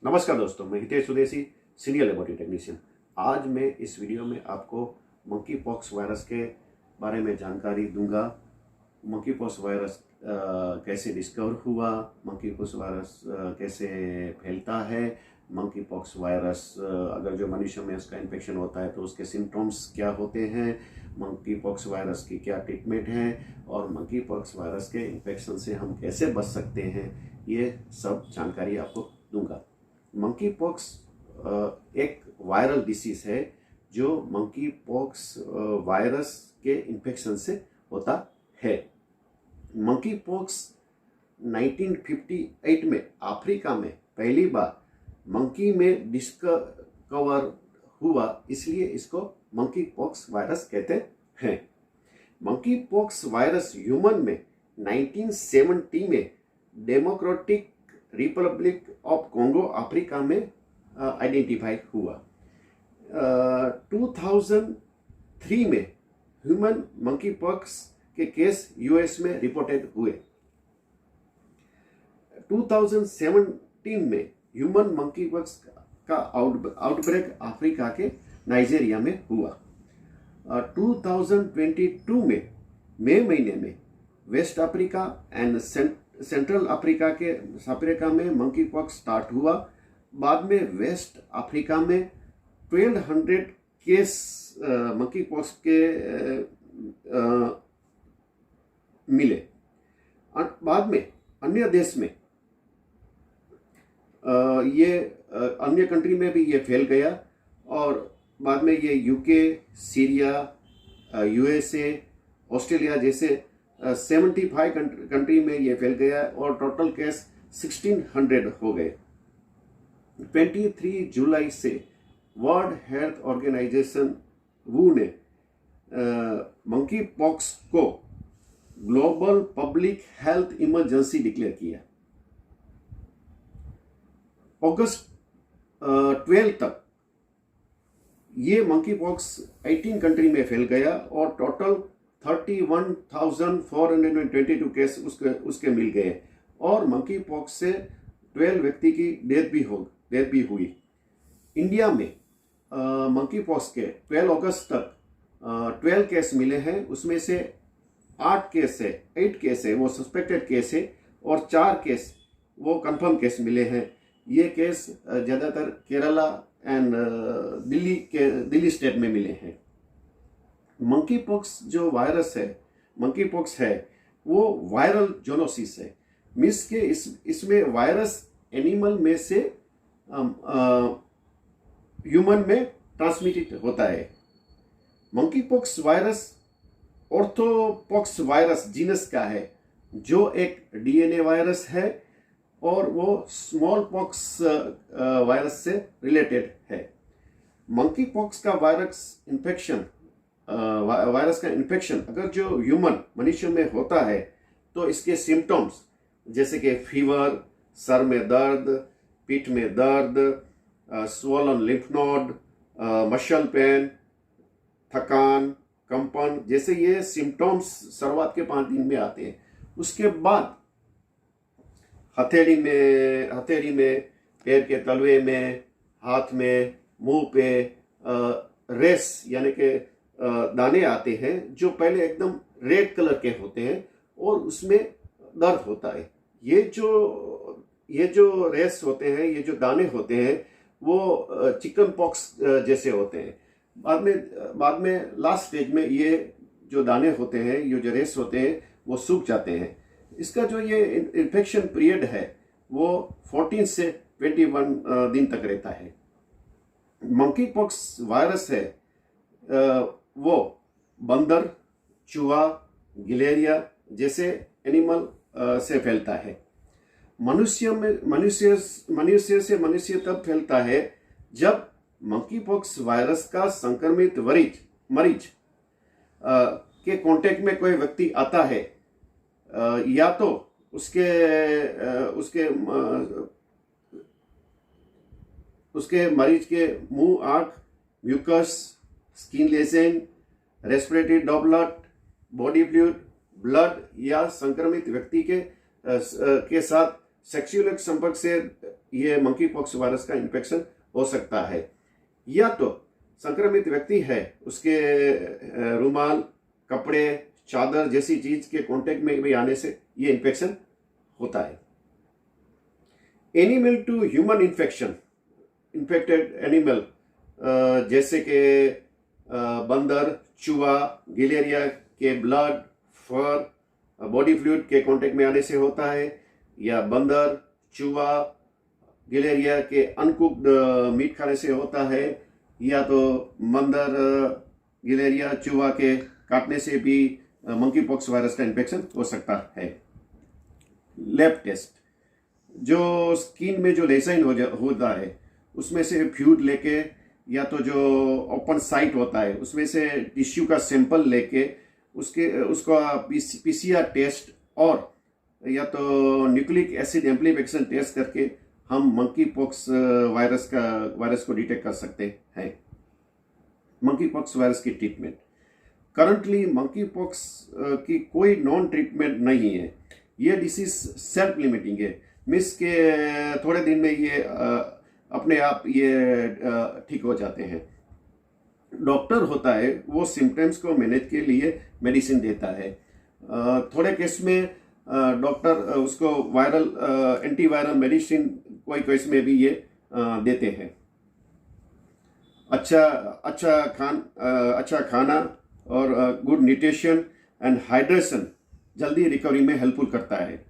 नमस्कार दोस्तों, मैं हितेश स्वदेशी, सीनियर लेबोरेटरी टेक्नीशियन। आज मैं इस वीडियो में आपको मंकी पॉक्स वायरस के बारे में जानकारी दूंगा। मंकी पॉक्स वायरस कैसे डिस्कवर हुआ, मंकी पॉक्स वायरस कैसे फैलता है, मंकी पॉक्स वायरस अगर जो मनुष्य में उसका इन्फेक्शन होता है तो उसके सिम्टम्स क्या होते हैं, मंकी पॉक्स वायरस की क्या ट्रीटमेंट है और मंकी पॉक्स वायरस के इन्फेक्शन से हम कैसे बच सकते हैं, ये सब जानकारी आपको दूंगा। मंकी पॉक्स एक वायरल डिसीज है जो मंकी पॉक्स वायरस के इन्फेक्शन से होता है। मंकी पॉक्स 1958 में अफ्रीका में पहली बार मंकी में डिस्कवर हुआ, इसलिए इसको मंकी पॉक्स वायरस कहते हैं। मंकी पॉक्स वायरस ह्यूमन में 1970 में democratic republic of Congo Africa में आइडेंटिफाई हुआ। 2003 में ह्यूमन मंकी पॉक्स के केस यूएस में रिपोर्टेड हुए। 2017 में ह्यूमन मंकी पॉक्स का आउटब्रेक अफ्रीका के नाइजीरिया में हुआ। 2022 में मई महीने में west Africa and central Africa में मंकी पॉक्स स्टार्ट हुआ। बाद में वेस्ट अफ्रीका में 1200 केस मंकी पॉक्स के मिले। बाद में अन्य देश में ये अन्य कंट्री में भी ये फैल गया और बाद में ये यूके, सीरिया, यूएसए, ऑस्ट्रेलिया जैसे 75 कंट्री में ये फैल गया और टोटल केस 1600 हो गए। 23 जुलाई से वर्ल्ड हेल्थ ऑर्गेनाइजेशन WHO ने मंकी पॉक्स को global public health emergency declare किया। अगस्त 12 तक ये मंकी पॉक्स 18 कंट्री में फैल गया और टोटल 31,422 केस उसके मिल गए और मंकी पॉक्स से 12 व्यक्ति की डेथ भी हुई। इंडिया में मंकी पॉक्स के 12 अगस्त तक 12 केस मिले हैं, उसमें से 8 केस है वो सस्पेक्टेड केस है और 4 केस वो कंफर्म केस मिले हैं। ये केस ज़्यादातर केरला एंड दिल्ली स्टेट में मिले हैं। मंकी पॉक्स जो वायरस है, मंकी पॉक्स है, वो वायरल जोनोसिस है। मीन्स के इसमें वायरस एनिमल में से ह्यूमन में ट्रांसमिटेड होता है। Monkey pox virus orthopox virus genus का है, जो एक डीएनए वायरस है और वो स्मॉल पॉक्स वायरस से रिलेटेड है। मंकी पॉक्स का वायरस का इन्फेक्शन अगर जो ह्यूमन मनुष्य में होता है तो इसके सिम्टम्स जैसे कि फीवर, सर में दर्द, पीठ में दर्द, swollen lymph node, muscle pain, थकान, कंपन जैसे ये सिम्टम्स शुरुआत के 5 दिन में आते हैं। उसके बाद हथेली में, पैर के तलवे में, हाथ में, मुंह पे रेस यानी कि दाने आते हैं जो पहले एकदम रेड कलर के होते हैं और उसमें दर्द होता है। ये जो रेस होते हैं, ये जो दाने होते हैं वो चिकन पॉक्स जैसे होते हैं। बाद में लास्ट स्टेज में ये जो दाने होते हैं, ये जो रेस होते हैं वो सूख जाते हैं। इसका जो ये इन्फेक्शन पीरियड है वो 14 से 21 दिन तक रहता है। मंकी पॉक्स वायरस है वो बंदर, चूहा, गिलेरिया जैसे एनिमल से फैलता है। मनुष्य से मनुष्य तब फैलता है जब मंकी पॉक्स वायरस का संक्रमित मरीज के कांटेक्ट में कोई व्यक्ति आता है, या तो उसके मरीज के मुंह, आंख, mucus, skin lesion, respiratory droplet, body fluid, blood या संक्रमित व्यक्ति के साथ सेक्सुअल संपर्क से ये मंकी पॉक्स वायरस का इन्फेक्शन हो सकता है। या तो संक्रमित व्यक्ति है, उसके रुमाल, कपड़े, चादर जैसी चीज के कांटेक्ट में भी आने से ये इन्फेक्शन होता है। Animal to human infection, infected animal जैसे कि बंदर, चूहा, गिलेरिया के ब्लड, फर, बॉडी फ्लूइड के कांटेक्ट में आने से होता है, या बंदर, चूहा, गिलेरिया के अनकुक्ड मीट खाने से होता है, या तो बंदर, गिलेरिया, चूहा के काटने से भी मंकी पॉक्स वायरस का इन्फेक्शन हो सकता है। लैब टेस्ट, जो स्किन में जो लेसाइन होता है उसमें से फ्लूइड लेके, या तो जो ओपन साइट होता है उसमें से टिश्यू का सैंपल लेके उसका पीसीआर टेस्ट और या तो न्यूक्लिक एसिड एम्प्लीफिकेशन टेस्ट करके हम मंकी पॉक्स वायरस को डिटेक्ट कर सकते हैं। मंकी पॉक्स वायरस की ट्रीटमेंट, करंटली मंकी पॉक्स की कोई नॉन ट्रीटमेंट नहीं है। ये डिसीज सेल्फ लिमिटिंग है, मीन्स के थोड़े दिन में ये अपने आप ये ठीक हो जाते हैं। डॉक्टर होता है वो सिम्टम्स को मैनेज के लिए मेडिसिन देता है। थोड़े केस में डॉक्टर उसको वायरल एंटीवायरल मेडिसिन कोई केस में भी ये देते हैं। अच्छा खाना और गुड न्यूट्रिशन एंड हाइड्रेशन जल्दी रिकवरी में हेल्पफुल करता है।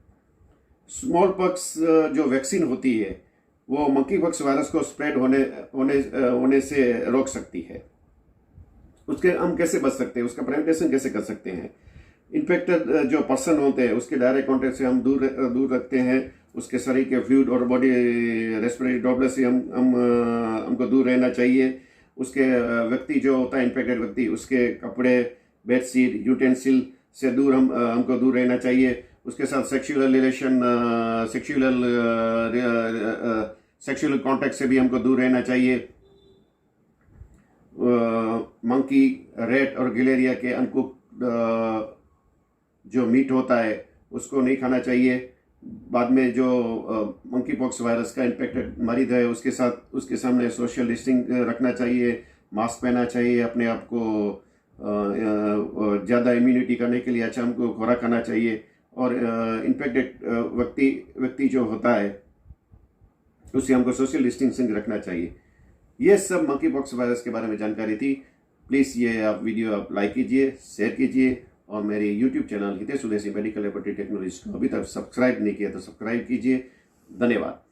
स्मॉल पॉक्स जो वैक्सीन होती है वो मंकी पॉक्स वायरस को स्प्रेड होने से रोक सकती है। उसके हम कैसे बच सकते हैं, उसका प्रिवेंशन कैसे कर सकते हैं? इन्फेक्टेड जो पर्सन होते हैं उसके डायरेक्ट कॉन्टेक्ट से हम दूर रखते हैं। उसके शरीर के फ्लूइड और बॉडी रेस्पिरेटरी ड्रॉपलेट से हमको दूर रहना चाहिए। उसके व्यक्ति जो होता है इन्फेक्टेड व्यक्ति, उसके कपड़े, बेडशीट, यूटेंसिल से हमको दूर रहना चाहिए। उसके साथ सेक्सुअल कॉन्टैक्ट से भी हमको दूर रहना चाहिए। मंकी, रेट और गिलेरिया के अनकुक्ड जो मीट होता है उसको नहीं खाना चाहिए। बाद में जो मंकी पॉक्स वायरस का इन्फेक्टेड मरीज है उसके सामने सोशल डिस्टेंस रखना चाहिए, मास्क पहनना चाहिए, अपने आप को ज़्यादा इम्यूनिटी करने के लिए अच्छा हमको खुराक खाना चाहिए। और इन्फेक्टेड व्यक्ति जो होता है उससे हमको सोशल डिस्टेंसिंग रखना चाहिए। ये सब मंकी पॉक्स वायरस के बारे में जानकारी थी। प्लीज़ ये आप वीडियो आप लाइक कीजिए, शेयर कीजिए और मेरे यूट्यूब चैनल हितेश स्वदेशी मेडिकल लैबोरेटरी टेक्नोलॉजी को अभी तक सब्सक्राइब नहीं किया तो सब्सक्राइब कीजिए। धन्यवाद।